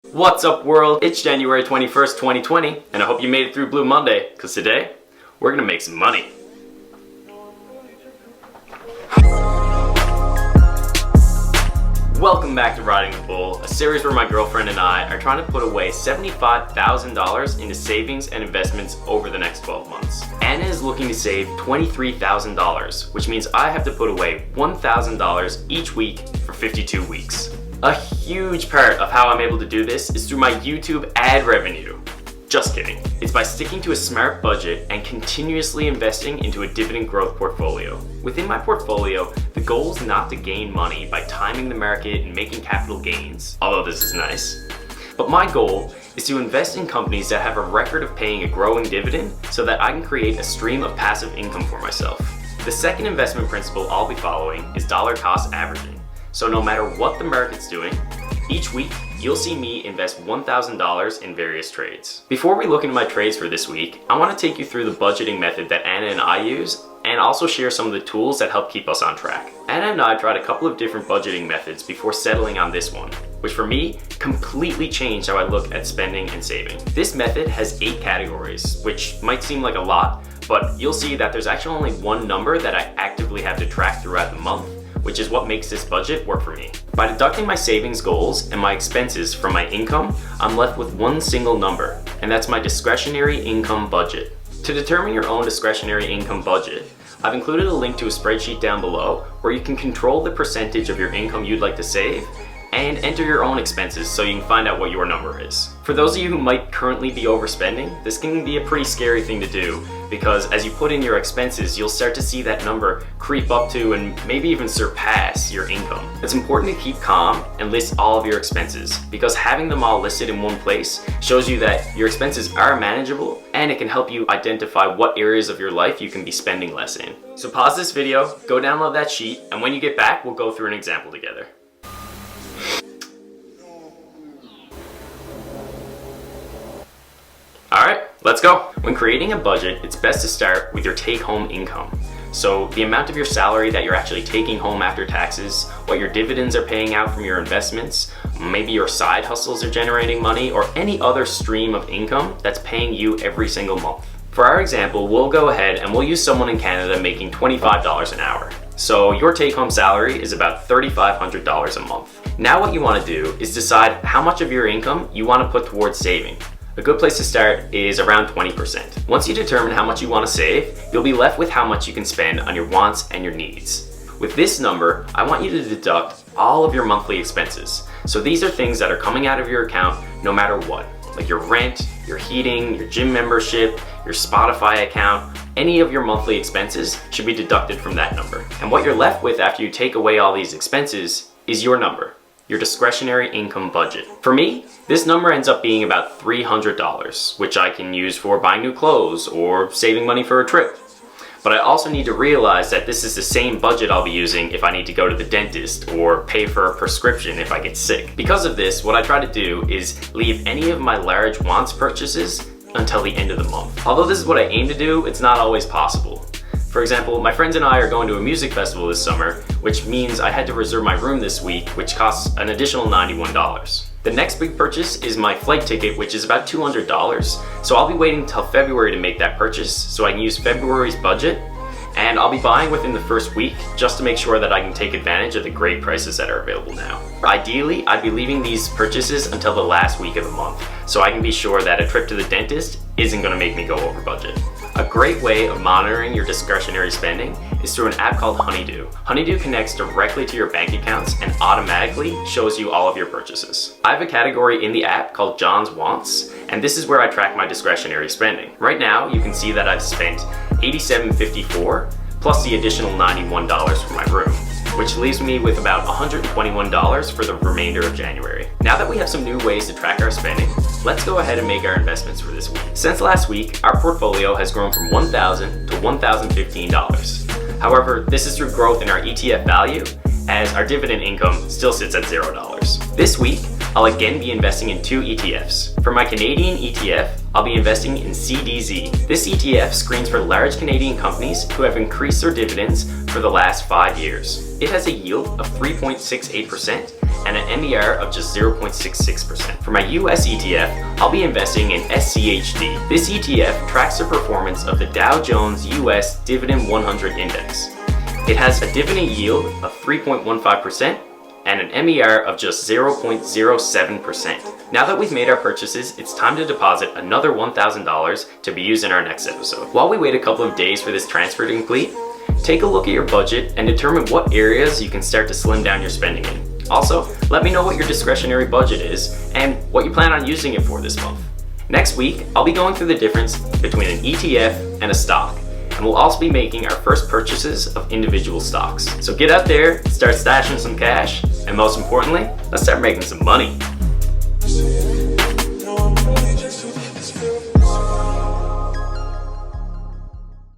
What's up world? It's January 21st, 2020, and I hope you made it through Blue Monday, because today, we're gonna make some money. Welcome back to Riding the Bull, a series where my girlfriend and I are trying to put away $75,000 into savings and investments over the next 12 months. Anna is looking to save $23,000, which means I have to put away $1,000 each week for 52 weeks. A huge part of how I'm able to do this is through my YouTube ad revenue. Just kidding. It's by sticking to a smart budget and continuously investing into a dividend growth portfolio. Within my portfolio, the goal is not to gain money by timing the market and making capital gains, although this is nice. But my goal is to invest in companies that have a record of paying a growing dividend so that I can create a stream of passive income for myself. The second investment principle I'll be following is dollar cost averaging. So no matter what the market's doing, each week, you'll see me invest $1,000 in various trades. Before we look into my trades for this week, I want to take you through the budgeting method that Anna and I use, and also share some of the tools that help keep us on track. Anna and I tried a couple of different budgeting methods before settling on this one, which for me, completely changed how I look at spending and saving. This method has 8 categories, which might seem like a lot, but you'll see that there's actually only one number that I actively have to track throughout the month, which is what makes this budget work for me. By deducting my savings goals and my expenses from my income, I'm left with one single number, and that's my discretionary income budget. To determine your own discretionary income budget, I've included a link to a spreadsheet down below where you can control the percentage of your income you'd like to save and enter your own expenses so you can find out what your number is. For those of you who might currently be overspending, this can be a pretty scary thing to do because as you put in your expenses, you'll start to see that number creep up to and maybe even surpass your income. It's important to keep calm and list all of your expenses because having them all listed in one place shows you that your expenses are manageable and it can help you identify what areas of your life you can be spending less in. So pause this video, go download that sheet, and when you get back, we'll go through an example together. Alright, let's go. When creating a budget, it's best to start with your take-home income. So the amount of your salary that you're actually taking home after taxes, what your dividends are paying out from your investments, maybe your side hustles are generating money, or any other stream of income that's paying you every single month. For our example, we'll go ahead and we'll use someone in Canada making $25 an hour. So your take-home salary is about $3,500 a month. Now what you want to do is decide how much of your income you want to put towards saving. A good place to start is around 20%. Once you determine how much you want to save, you'll be left with how much you can spend on your wants and your needs. With this number, I want you to deduct all of your monthly expenses. So these are things that are coming out of your account no matter what, like your rent, your heating, your gym membership, your Spotify account. Any of your monthly expenses should be deducted from that number. And what you're left with after you take away all these expenses is your number, your discretionary income budget. For me, this number ends up being about $300, which I can use for buying new clothes or saving money for a trip. But I also need to realize that this is the same budget I'll be using if I need to go to the dentist or pay for a prescription if I get sick. Because of this, what I try to do is leave any of my large wants purchases until the end of the month. Although this is what I aim to do, it's not always possible. For example, my friends and I are going to a music festival this summer, which means I had to reserve my room this week, which costs an additional $91. The next big purchase is my flight ticket, which is about $200. So I'll be waiting till February to make that purchase so I can use February's budget, and I'll be buying within the first week just to make sure that I can take advantage of the great prices that are available now. Ideally, I'd be leaving these purchases until the last week of the month so I can be sure that a trip to the dentist isn't going to make me go over budget. A great way of monitoring your discretionary spending is through an app called Honeydew. Honeydew connects directly to your bank accounts and automatically shows you all of your purchases. I have a category in the app called John's Wants, and this is where I track my discretionary spending. Right now, you can see that I've spent $87.54 plus the additional $91 for my room, which leaves me with about $121 for the remainder of January. Now that we have some new ways to track our spending, let's go ahead and make our investments for this week. Since last week, our portfolio has grown from $1,000 to $1,015. However, this is through growth in our ETF value, as our dividend income still sits at $0. This week, I'll again be investing in 2 ETFs. For my Canadian ETF, I'll be investing in CDZ. This ETF screens for large Canadian companies who have increased their dividends for the last 5 years. It has a yield of 3.68% and an MER of just 0.66%. For my US ETF, I'll be investing in SCHD. This ETF tracks the performance of the Dow Jones US Dividend 100 Index. It has a dividend yield of 3.15% and an MER of just 0.07%. Now that we've made our purchases, it's time to deposit another $1,000 to be used in our next episode. While we wait a couple of days for this transfer to complete, take a look at your budget and determine what areas you can start to slim down your spending in. Also, let me know what your discretionary budget is and what you plan on using it for this month. Next week, I'll be going through the difference between an ETF and a stock, and we'll also be making our first purchases of individual stocks. So get out there, start stashing some cash, and most importantly, let's start making some money.